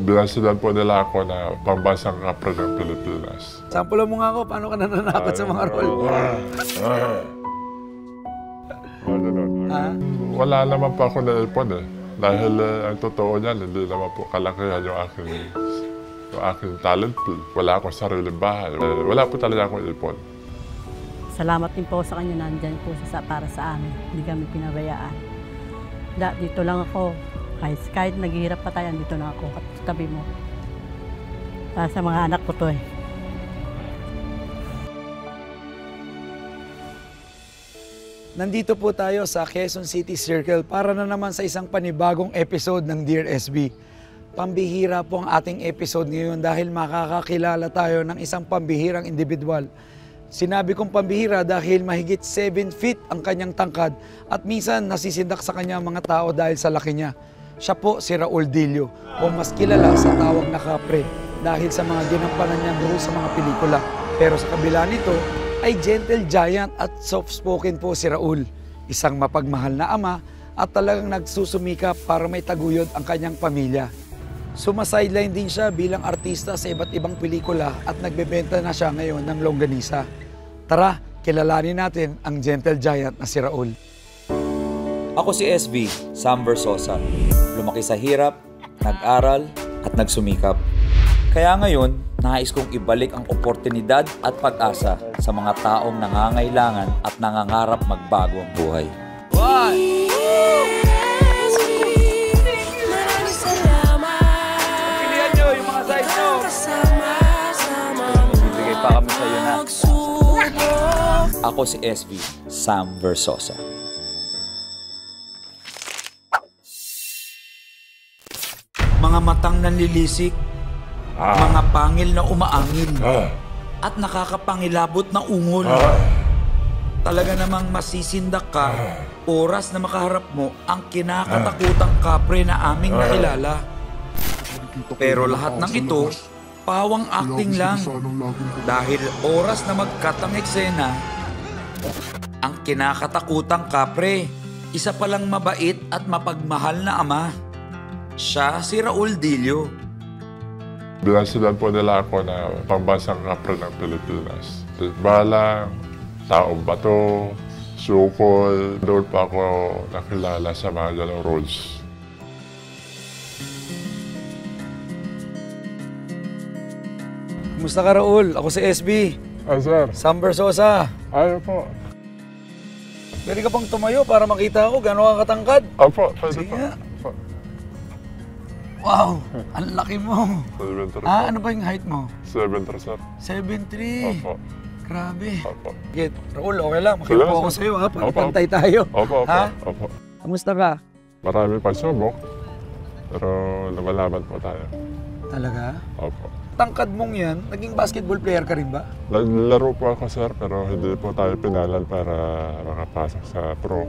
Binasilan po nila ako na pambansang kapre ng Pilipinas. Sampulan mo nga ako, paano ka nananakot sa mga role? Wala naman po ako naipon eh. Dahil ang totoo niyan, hindi naman po kalakihan yung aking talent pool. Wala akong sariling bahay. Wala po talaga akong ipon. Salamat din po sa kanya, nandyan po para sa amin. Hindi kami pinabayaan. Dito lang ako. Kahit naghihirap pa tayo, dito lang ako. Sa tabi mo. Para sa mga anak ko to eh. Nandito po tayo sa Quezon City Circle para na naman sa isang panibagong episode ng Dear SB. Pambihira po ang ating episode ngayon dahil makakakilala tayo ng isang pambihirang individual. Sinabi kong pambihira dahil mahigit 7 feet ang kanyang tangkad at minsan nasisindak sa kanya mga tao dahil sa laki niya. Siya po si Raul Dilio o mas kilala sa tawag na Kapre dahil sa mga ginampanan niyang role sa mga pelikula. Pero sa kabila nito ay gentle giant at soft-spoken po si Raul. Isang mapagmahal na ama at talagang nagsusumikap para may taguyod ang kanyang pamilya. Sumasideline din siya bilang artista sa iba't ibang pelikula at nagbebenta na siya ngayon ng longganisa. Tara, kilalanin natin ang gentle giant na si Raul. Ako si SB, Sam Versosa. Lumaki sa hirap, nag-aral at nagsumikap. Kaya ngayon, nais kong ibalik ang oportunidad at pag-asa sa mga taong nangangailangan at nangangarap magbago ang buhay. Pilihan nyo yung mga size nyo. Bibigay pa kami sa iyo na. Ako si SB, Sam Versosa. Mga matang nanlilisik, mga pangil na umaangil, at nakakapangilabot na ungol. Talaga namang masisindak ka, oras na makaharap mo ang kinakatakutang kapre na aming nakilala. Pero lahat ng ito, pawang acting lang. Dahil oras na mag-cut ang eksena, ang kinakatakutang kapre, isa palang mabait at mapagmahal na ama. Siya si Raul Dilio. Binasilan po nila ako na pambansang kapre ng Pilipinas. Balang, taong bato, sukol. Doon pa ako nakilala sa mga ganong roles. Kumusta ka, Raul? Ako si SB. Ay, sir. Sam Versosa. Ayaw po. Pwede ka pang tumayo para makita ako gano'n ka katangkad. Opo, pwede Sige po. nga. Opo. Wow! Ang laki mo! 7'3" po. Ano ba yung height mo? 7'3", sir. 7'3". Opo. Grabe. Opo. Sige, Raul, okay lang. Makipo ako sa'yo, ha? Pantay tayo. Opo, opo. Ha? Opo. Kamusta ka? Marami pang subok, pero lumalaban po tayo. Talaga? Opo. Tangkad mong yan, naging basketball player ka rin ba? Naglaro po ako, sir, pero hindi po tayo pinalan para makapasok sa pro.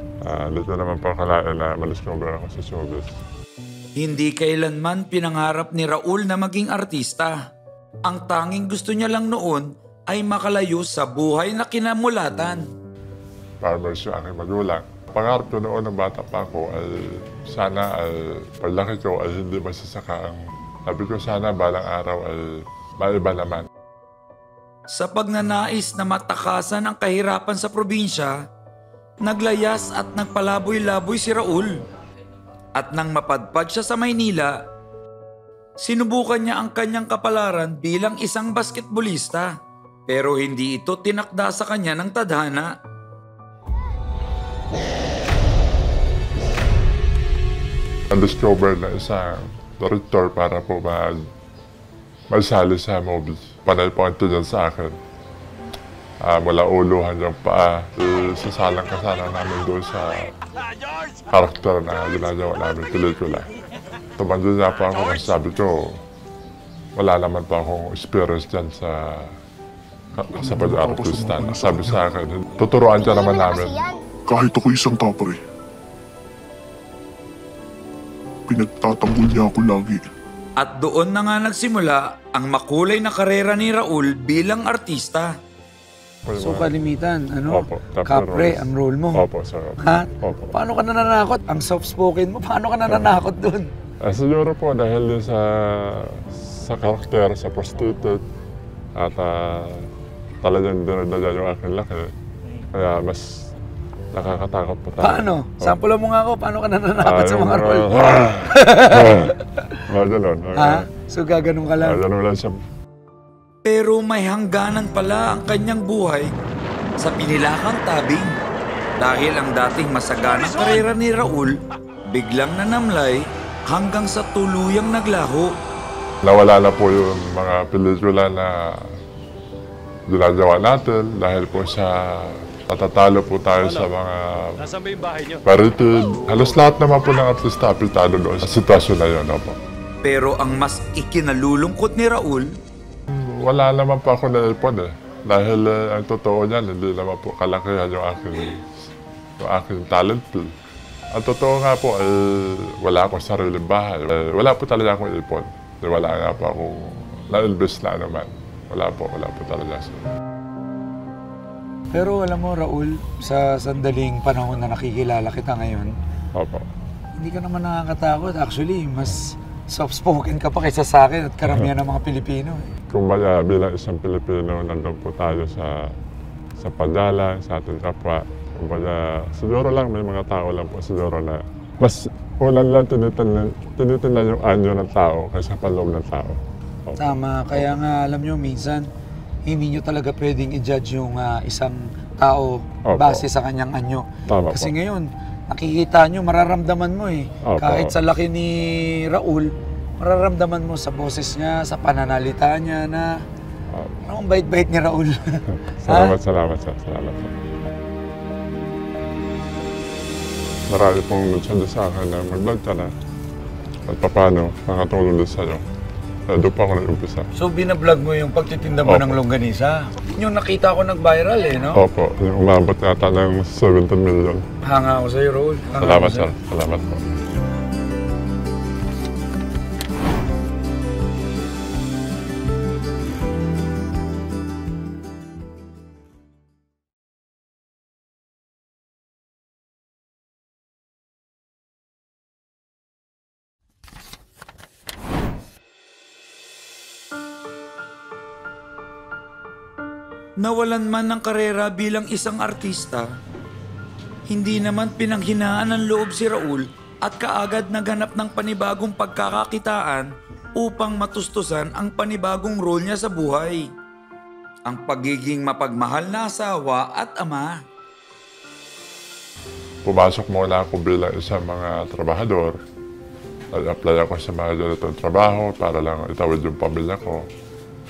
Dito naman po akalain na malusyobre ako sa showbiz. Hindi kailanman pinangarap ni Raul na maging artista. Ang tanging gusto niya lang noon ay makalayo sa buhay na kinamulatan. Farmers yung aking magulang. Pangarap ko noon ng bata pa ako ay sana ay paglaki ko ay hindi masasaka ang... Sabi ko sana balang araw ay maiba naman. Sa pagnanais na matakasan ang kahirapan sa probinsya, naglayas at nagpalaboy-laboy si Raul. At nang mapadpad siya sa Maynila, sinubukan niya ang kanyang kapalaran bilang isang basketbolista. Pero hindi ito tinakda sa kanya ng tadhana. Undiscovered na isang director para po magsali sa movie. Panay po ang tingin sa akin. Mula ulo hanggang paa, sasalang kasana namin doon sa karakter na ginagawa namin pelikula. Tumandun niya pa ako kasi sabi ko, wala naman pa akong experience dyan sa pag-artista. Sabi sa akin, tuturuan siya naman namin. Kahit ako isang kapre, pinagtatanggol niya ako lagi. At doon na nga nagsimula ang makulay na karera ni Raul bilang artista. So kalimitan, ano? Opo, Kapre ang role mo. Opo, sir. Ha? Opo. Paano ka nananakot? Ang soft-spoken mo, paano ka nananakot doon? Siguro po dahil din sa karakter, sa prostitute, at talagang dinadala yung aking laki. Kaya mas nakakatakot po tayo. Paano? Sampulan mo nga ako, paano ka nananakot sa mga role? Ganun. Ha? So gaganon ka lang? Ganun lang siya. Pero may hangganan pala ang kanyang buhay sa pinilakang tabing. Dahil ang dating masaganang karera ni Raul, biglang nanamlay hanggang sa tuluyang naglaho. Nawala na po yung mga pelikula na ginagawa natin dahil po sa natatalo po tayo sa mga Nasaan ba yung bahay niyo? parited. Halos lahat naman po ng artista apitado doon sa sitwasyon na yun. Opo. Pero ang mas ikinalulungkot ni Raul, Wala naman po ako naipon eh. Dahil ang totoo niyan, hindi naman po kalakihan yung aking talent pool. Ang totoo nga po, wala akong sariling bahay. Wala po talaga akong ipon. Wala nga po akong na-invest na naman. Wala po talaga siya. Pero alam mo, Raul, sa sandaling panahon na nakikilala kita ngayon, Opo. hindi ka naman nakakatakot. Actually, mas soft-spoken ka pa kaysa sa akin at karamihan ng mga Pilipino. Kumbaga, bilang isang Pilipino, nandun po tayo sa paggalang, sa ating kapwa. Kumbaga, siguro lang, may mga tao lang po siguro na mas ulan lang tinitingnan yung anyo ng tao kaysa paloob ng tao. Opo. Tama. Kaya nga, alam nyo, minsan, hindi nyo talaga pwedeng i-judge yung isang tao Opo. base sa kanyang anyo. Tama Kasi po. ngayon, nakikita nyo, mararamdaman mo eh. Opo. Kahit sa laki ni Raul, mararamdaman mo sa boses niya, sa pananalita niya na ang bait-bait ni Raul. Salamat sir. Marami pong nagsabi sa akin na mag-vlog ka na. At paano, makatulong din sa'yo. Doon pa ako nag-umpisa. So, binablog mo yung pagtitinda mo Opo. ng longganisa? Yung nakita ko nag-viral eh, no? Opo, yung umabot yata ng 17 million. Hanga ako sa'yo, Raul. Hanga Salamat ako sa'yo. sir. Salamat po. nawalan man ng karera bilang isang artista, hindi naman pinanghinaan ng loob si Raul at kaagad naghanap ng panibagong pagkakakitaan upang matustusan ang panibagong role niya sa buhay. Ang pagiging mapagmahal na asawa at ama. Pumasok muna ako bilang isang mga trabahador. Nag-apply ako sa mga ganitong trabaho para lang itawid yung pamilya ko.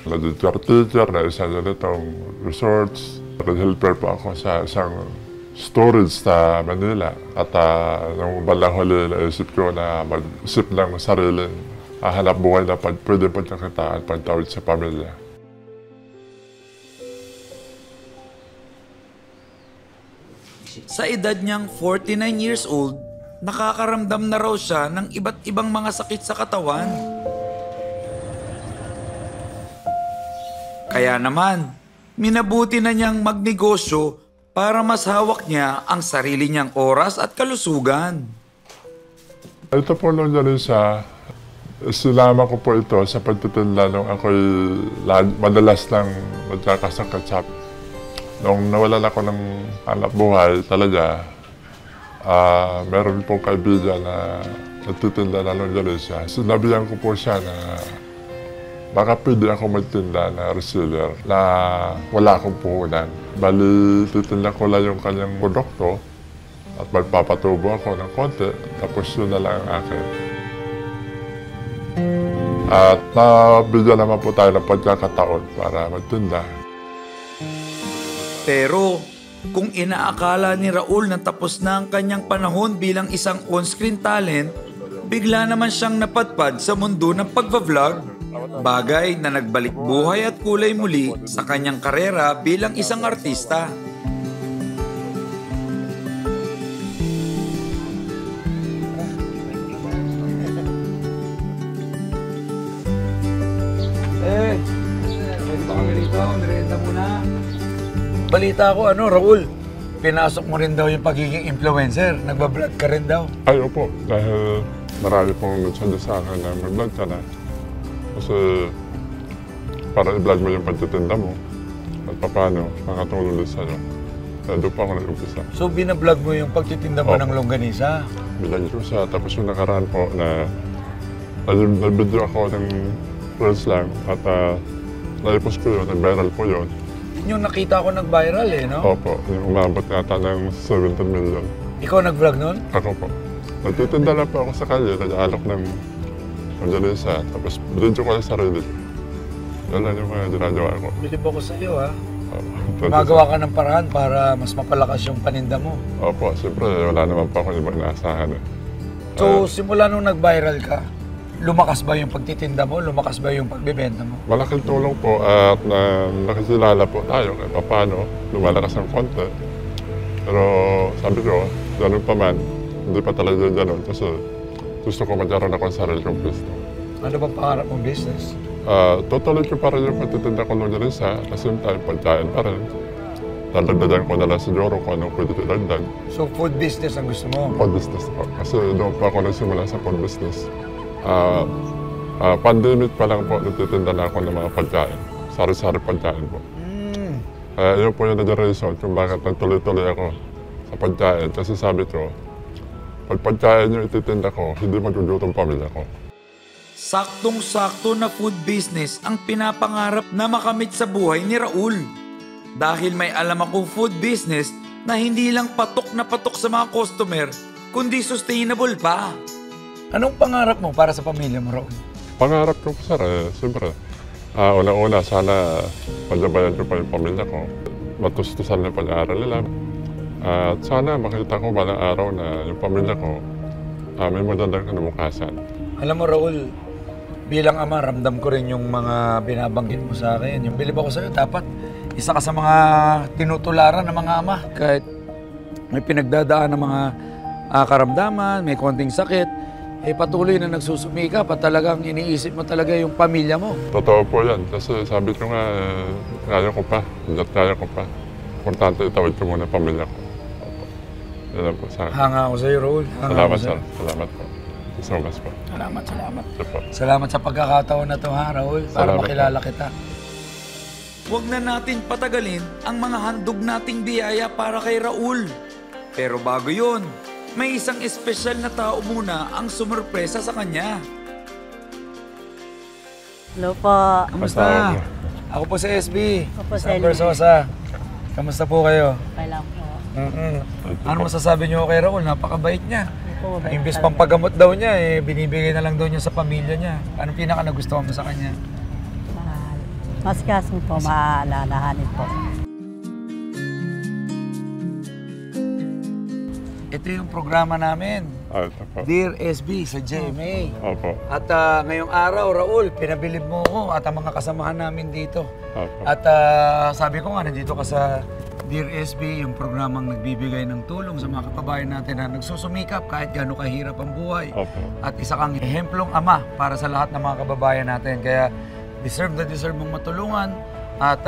Naging teacher na isang ganitong resorts. Nag-helper po ako sa isang storage sa Manila. At nung balang huli, naisip ko na mag-isip ng sariling hanap buhay na pwede pagkakitaan pagtawid sa pamilya. Sa edad niyang 49 years old, nakakaramdam na raw siya ng iba't ibang mga sakit sa katawan. Kaya naman, minabuti na niyang magnegosyo para mas hawak niya ang sarili niyang oras at kalusugan. Ito po nung siya, sinama ko po ito sa pagtitinda nung ako'y madalas lang magkakasakit. Nung nawalan ako ng hanap buhay talaga, meron pong kaibigan na nagtitinda na nung siya. Sinabihan ko po siya na baka pwede ako magtinda na reseller na wala akong puhunan. Bali, titinda ko lang yung kanyang produkto at magpapatubo ako ng konti, tapos yun na lang ang akin. At nabigyan naman po tayo ng pagkakataon para magtinda. Pero kung inaakala ni Raul na tapos na ang kanyang panahon bilang isang on-screen talent, bigla naman siyang napadpad sa mundo ng pagbablog. Bagay na nagbalik buhay at kulay muli sa kanyang karera bilang isang artista. Pwede ba kami rito? Merenda muna. Balita ko, Raul, pinasok mo rin daw yung pagiging influencer. Nagbablog ka rin daw. Ay, opo, dahil marami pong nagsadya sa akin na mag-vlog ka na. Kasi para i-vlog mo yung pagtitinda mo at paano makatulong din sa'yo. Kaya doon pa ako nag-umpisa. So, binablog mo yung pagtitinda mo Opo. ng longganisa? Bilang ko siya. Tapos yung nakaraan po na nag-video ako ng reels lang at naipost ko yun, nag-viral po yun. Yung nakita ko nag-viral eh, no? Opo, yung umabot yata ng 17 million. Ikaw nag-vlog nun? Ako po. Nagtitinda lang po ako sa kalye, nag-aalok ng manjalisa, tapos video ko sa sarili. Yan lang yung mga ginagawa ko. Bilib ako sa iyo, ha? Opo. Magawa ka ng paraan para mas mapalakas yung paninda mo. Opo, siyempre wala naman pa akong ibang inaasahan eh. So, simula nung nag-viral ka, lumakas ba yung pagtitinda mo? Lumakas ba yung pagbebenta mo? Malaking tulong po at nakikilala po tayo kahit paano, lumalakas ng konti. Pero sabi ko, ganun pa man, hindi pa talaga ganun kasi gusto ko magkaroon ako ng sarili kong business. Ano ba pangarap mong business? Tutuloy ko pa rin yung pagtitinda ko ng jalisa, at the same time, pagkain pa rin. Dadagdagan ko na lang siguro kung anong pwede tidagdag. So, food business ang gusto mo? Food business po. Kasi doon pa ako nagsimula sa food business. Pandemic pa lang po, nagtitinda na ako ng mga pagkain. Sari-sari pagkain po. Kaya yun po yung naging reason kung bakit nagtuloy-tuloy ako sa pagkain. Kasi sabi ko, pag pagkain yung ititinda ko, hindi magugutom pamilya ko. Saktong-sakto na food business ang pinapangarap na makamit sa buhay ni Raul. Dahil may alam akong food business na hindi lang patok na patok sa mga customer, kundi sustainable pa. Anong pangarap mo para sa pamilya mo, Raul? Pangarap ko po, sir, siyempre. Una-una, sana pagdabayan ko pa yung pamilya ko. Matustusan na pag-aaral nila. At sana makita ko balang araw na yung pamilya ko may magandang kinabukasan. Alam mo, Raul, bilang ama, ramdam ko rin yung mga binabanggit mo sa akin. Yung bilib ako sa'yo, dapat isa ka sa mga tinutularan ng mga ama. Kahit may pinagdadaan ng mga karamdaman, may konting sakit, patuloy na nagsusumika pa talagang iniisip mo talaga yung pamilya mo. Totoo po yan. Kasi sabi ko nga, kaya ko pa. Hanggat kaya ko pa. Importante itawid ko muna pamilya ko. Yan lang po sa akin. Hanga ako sa'yo, Raul. Hanga Salamat, ako sa'yo. sir. Salamat po. So much po. Salamat. Ito po. Salamat sa pagkakataon na to, ha, Raul, para Salamat makilala kita. Huwag na natin patagalin ang mga handog nating biyaya para kay Raul. Pero bago yun, may isang espesyal na tao muna ang sumurpresa sa kanya. Hello po. Kamusta? Ako po si SB. Ako po si Sam LB. Versosa. Kamusta po kayo? Okay lang po. Ano masasabi niyo kay Raul? Napakabait niya. Po, Imbes pampagamot daw niya, binibigay na lang daw niya sa pamilya niya. Anong pinaka nagustuhan mo sa kanya? mahal. Mas kasing po, maalalahanin po. Ito yung programa namin, Ito po. Dear SB sa GMA. Opo. At ngayong araw, Raul, pinabilib mo ko at ang mga kasamahan namin dito. Opo. At sabi ko nga, nandito ka sa Dear SB, yung programang nagbibigay ng tulong sa mga kababayan natin na nagsusumikap kahit gaano kahirap ang buhay. Opo. At isa kang ehemplong ama para sa lahat ng mga kababayan natin. Kaya deserve mong matulungan at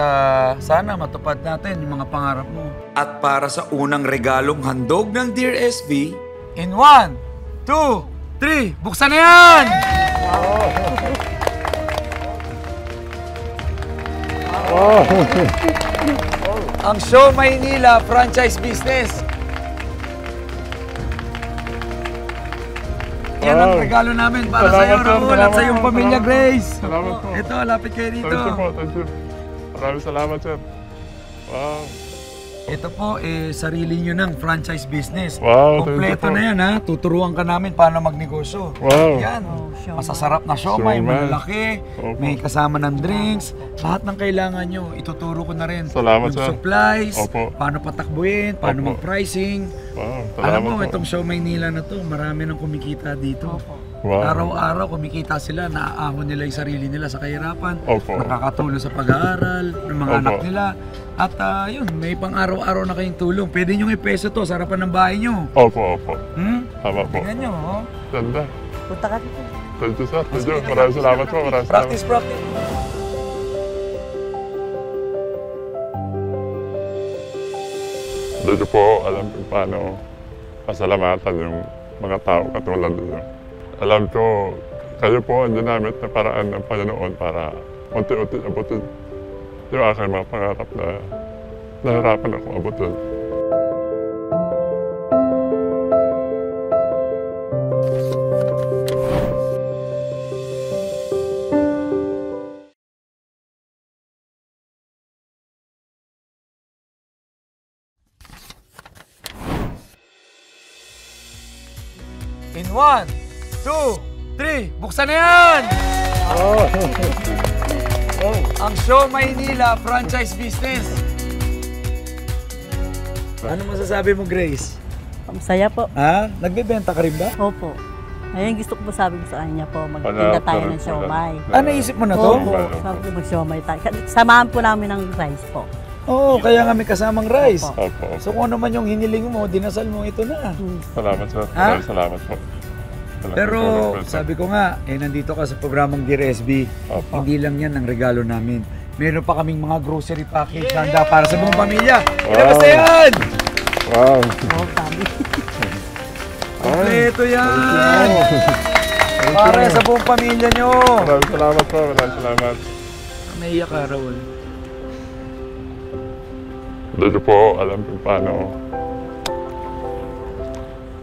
sana matupad natin yung mga pangarap mo. At para sa unang regalong handog ng Dear SB, In 1, 2, 3, buksan na yan! Ang Show Maynila franchise business. Yan ang regalo namin para sa iyo, Salamat, sir. Raul, at sa iyong Salamat, pamilya, salamat. Grace. Salamat po. Ito, lapit kayo dito. Thank you po. Thank you. Maraming salamat, sir. Wow. Ito po, sarili nyo ng franchise business. Wow, thank you Kompleto po. na yan, ha? Tuturuan ka namin paano magnegosyo. Wow. Yan. siomai. Masasarap na siomai, Siomai. malalaki, Opo. may kasama ng drinks. Lahat ng kailangan nyo, ituturo ko na rin. Salamat, yung sir. supplies, Opo. paano patakbuhin, paano Opo. mag-pricing. Wow. Alam Salamat mo, po. itong Show Maynila na to, marami nang kumikita dito. Wow. Araw-araw kumikita sila, naaahon nila yung sarili nila sa kahirapan, Opo. nakakatulong sa pag-aaral ng mga Opo. anak nila. At yun, may pang araw-araw na kayong tulong. Pwede nyo ipeso to sa harapan ng bahay nyo. Opo, opo. Tama po. Tingnan nyo, oh. Ganda. Punta ka dito. Thank you, sir. Thank you. Maraming salamat po. Maraming salamat. Practice. Hindi ko po alam kung paano pasalamatan yung mga tao katulad niyo. Alam ko, kayo po ang ginamit na paraan ng Panginoon para unti-unti abutin yung aking mga pangarap na nahirapan ako abutin. In 1, 2, 3, buksan na yan! Ang Show Maynila franchise business. Ano masasabi mo, Grace? Masaya po. Ha? Nagbebenta ka rin ba? Opo. Ayun, gusto ko po sabi ko sa kanya po, magtinda tayo ng siomay. Ah, naisip mo na to? Opo, sabi ko mag-siomay tayo. Samahan po namin ng rice po. Oo, kaya nga may kasamang rice. Opo. So kung ano man yung hiniling mo, dinasal mo, ito na. Salamat, sir. Ha? Maraming salamat po. Salamat Pero po, sir. sabi ko nga, nandito ka sa programang Dear SB. Opo. Hindi lang yan ang regalo namin. Meron pa kaming mga grocery package handa para sa buong pamilya. Ilabas na yan! Wow! Oo, sabi. Kompleto yan! Para sa buong pamilya nyo. Maraming salamat po. Maraming salamat. Naiyak ka, Raul. Hindi ko po alam kung paano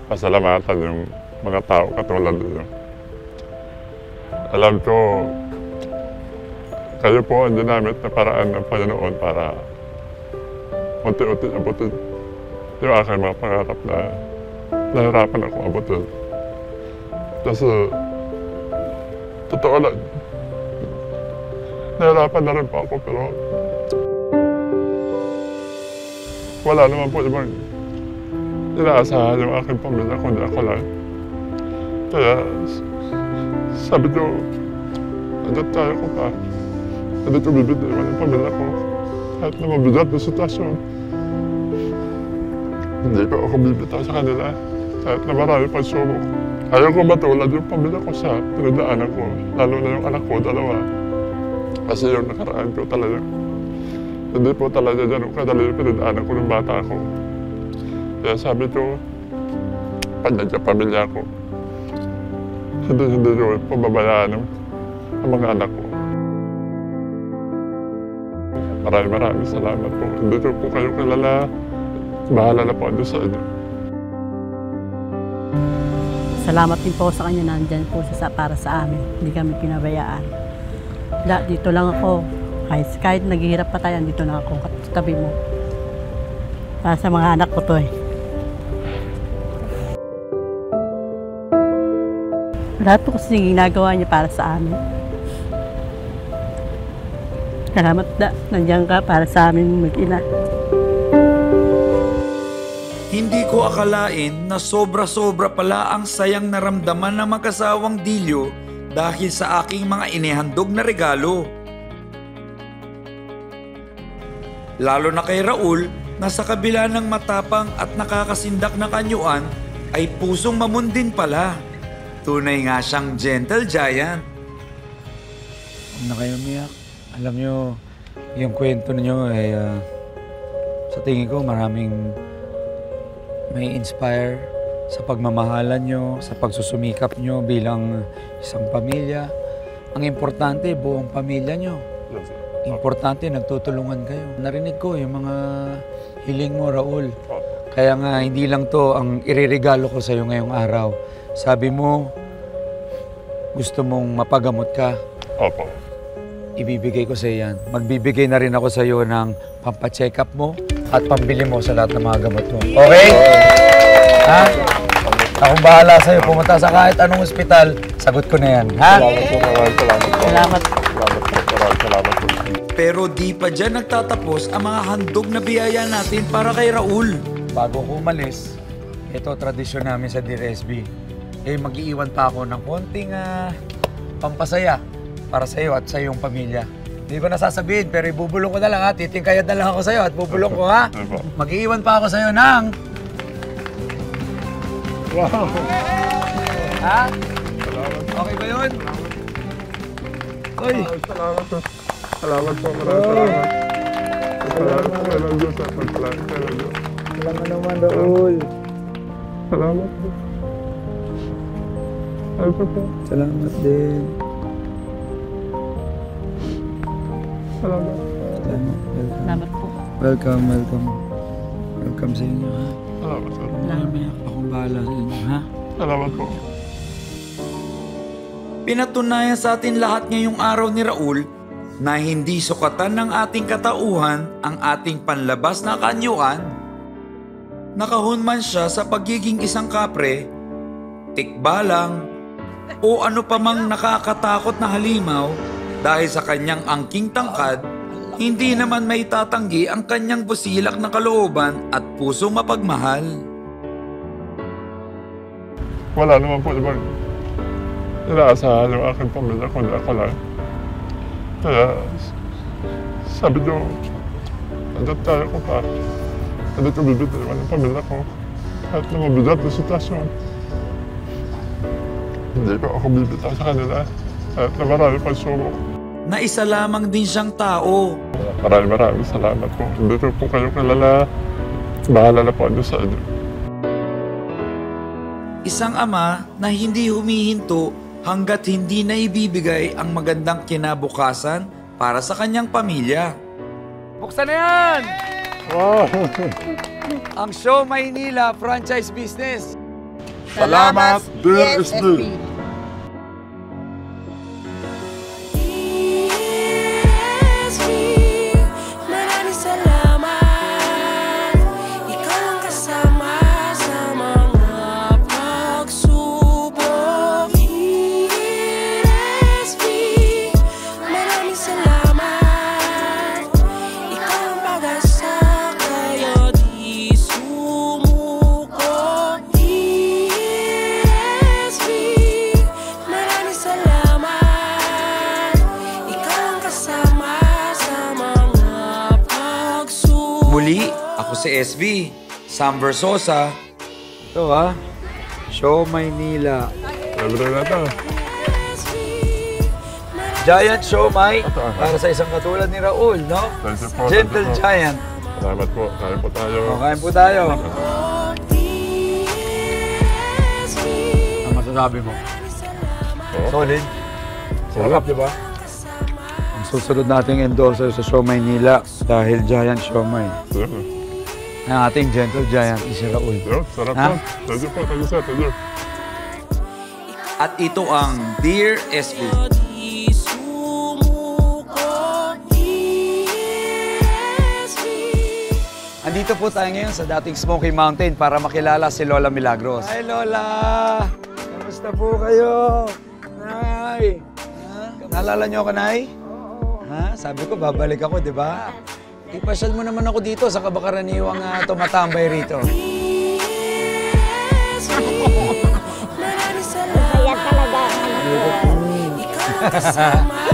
pasalamatan yung mga tao katulad niyo. Alam ko, kayo po ang ginamit na paraan ng Panginoon para unti-unti abutin yung aking mga pangarap na nahirapan ako abutin. Kasi, totoo lang, nahirapan na rin po ako pero wala naman po ibang inaasahan yung aking pamilya kundi ako lang. Kaya sabi ko, andyan tayo ko pa. Hindi ko bibitiwan yung pamilya ko. Kahit na mabigat na sitwasyon. Hindi ko ako bibitaw sa kanila. Kahit na marami pang sumok. Ayaw ko matulad yung pamilya ko sa pinagdaanan ko. Lalo na yung anak ko, 2. Kasi yung nakaraan ko talaga. Hindi po talaga ganun kadali yung pinagdaanan ko ng bata ko. Kaya sabi ko, panagya pamilya ko. Hindi ko pababayaan ang mga anak ko. Maraming salamat po. Hindi ko po kayo kilala. Bahala na po doon sa inyo. Salamat din po sa kanya, nandyan po siya para sa amin. Hindi kami pinabayaan. Dito lang ako. Kahit naghihirap pa tayo, dito na ako. Sa tabi mo. Para sa mga anak ko to eh. Lahat po kasi ginagawa niya para sa amin. Salamat nandiyan ka para sa amin mag-ina. Hindi ko akalain na sobra-sobra pala ang sayang naramdaman ng mag-asawang Dilio dahil sa aking mga inihandog na regalo. Lalo na kay Raul na sa kabila ng matapang at nakakasindak na kanyuan ay pusong mamundin pala. Tunay nga siyang gentle giant. Huwag na kayo umiyak. Alam nyo, yung kwento ninyo ay sa tingin ko maraming may inspire sa pagmamahalan nyo, sa pagsusumikap nyo bilang isang pamilya. Ang importante, buong pamilya nyo. Yes, sir. Importante, nagtutulungan kayo. Narinig ko yung mga hiling mo, Raul. Kaya nga, hindi lang to ang ireregalo ko sa'yo ngayong araw. Sabi mo, gusto mong mapagamot ka. Opo. Ibibigay ko sa yan. Magbibigay na rin ako sa iyo ng pampacheck up mo at pambili mo sa lahat ng mga gamot mo. Okay? Ha? Akong bahala sa iyo. Pumunta sa kahit anong ospital, sagot ko na yan. Ha? Salamat. Salamat po. Pero di pa dyan nagtatapos ang mga handog na biyaya natin para kay Raul. Bago ko umalis, ito tradisyon namin sa Dear SB. Mag-iiwan pa ako ng konting pampasaya para sa iyo at sa iyong pamilya. Hindi ko nasasabihin, pero ibubulong ko na lang ha. Titingkayad na lang ako sa iyo at bubulong ko ha. Mag-iiwan pa ako sa iyo ng... Wow! Ha? Salamat. Okay ba yun? Uy! Salamat po. Salamat po. Maraming salamat. Salamat po. Kailan Diyos. Salamat kailan Diyos. Wala nga naman, Raul. Salamat po. Thank you po. Salamat din. Salamat. Salamat. Salamat po. Welcome, welcome. Welcome sa inyo, ha? Salamat, sir. Mamaya akong bahala sa inyo, ha? Salamat po. Pinatunayan sa atin lahat ngayong araw ni Raul na hindi sukatan ng ating katauhan ang ating panlabas na kaanyuan. Nakahon man siya sa pagiging isang kapre, tikbalang, o ano pa mang nakakatakot na halimaw dahil sa kanyang angking tangkad, hindi naman may tatanggi ang kanyang busilak na kalooban at pusong mapagmahal. Wala naman po ibang inaasahan ng aking pamilya kundi ako lang. Kaya sabi niyo, andyan tayo ko pa. Hindi ko bibitiwan ang pamilya ko. Kahit na mabigat na sitwasyon. Hindi ko ako bibitaw sa kanila. Kahit na marami pang sumok. Na isa lamang din siyang tao. Maraming salamat po. Hindi ko po kayo kilala. Bahala na po ano sa inyo. Isang ama na hindi humihinto hanggat hindi na ibibigay ang magandang kinabukasan para sa kanyang pamilya. Buksan na yan! Wow! Ang Show Maynila franchise business. Salamat, Dear SB! Maraming salamat. Ikaw ang kasama sa mga pagsubok. DSB, maraming salamat. Ikaw ang pag-asa, kayo di sumuko. DSB, maraming salamat. Ikaw ang kasama sa mga pagsubok. Muli, ako si SB, Sam Versosa. Ito, ha? Show Maynila. Libre na ito. Giant Show May. Para sa isang katulad ni Raul, no? Thank you po. Gentle thank you po. Giant. Salamat po. Kain po tayo. O, kain po tayo. Ang masasabi mo? Oo. Solid. Sarap, di ba? Ang susunod nating endorser sa Show Maynila dahil Giant Show May. Yun. Ang ating Gentle Giant, si Raul. Yun. Sarap Ha? po. Thank you po. Thank you, sir. Thank you. At ito ang Dear SB. Di sumuko. DSB. Andito po tayo ngayon sa dating Smoky Mountain para makilala si Lola Milagros. Hi, Lola! Kamusta po kayo? Nay! Naalala niyo ako, Nay? Ha? Sabi ko, babalik ako, di ba? Ipasyal mo naman ako dito sa kabakaraniwang tumatambay rito. Maraming salamat. Ikaw ang kasama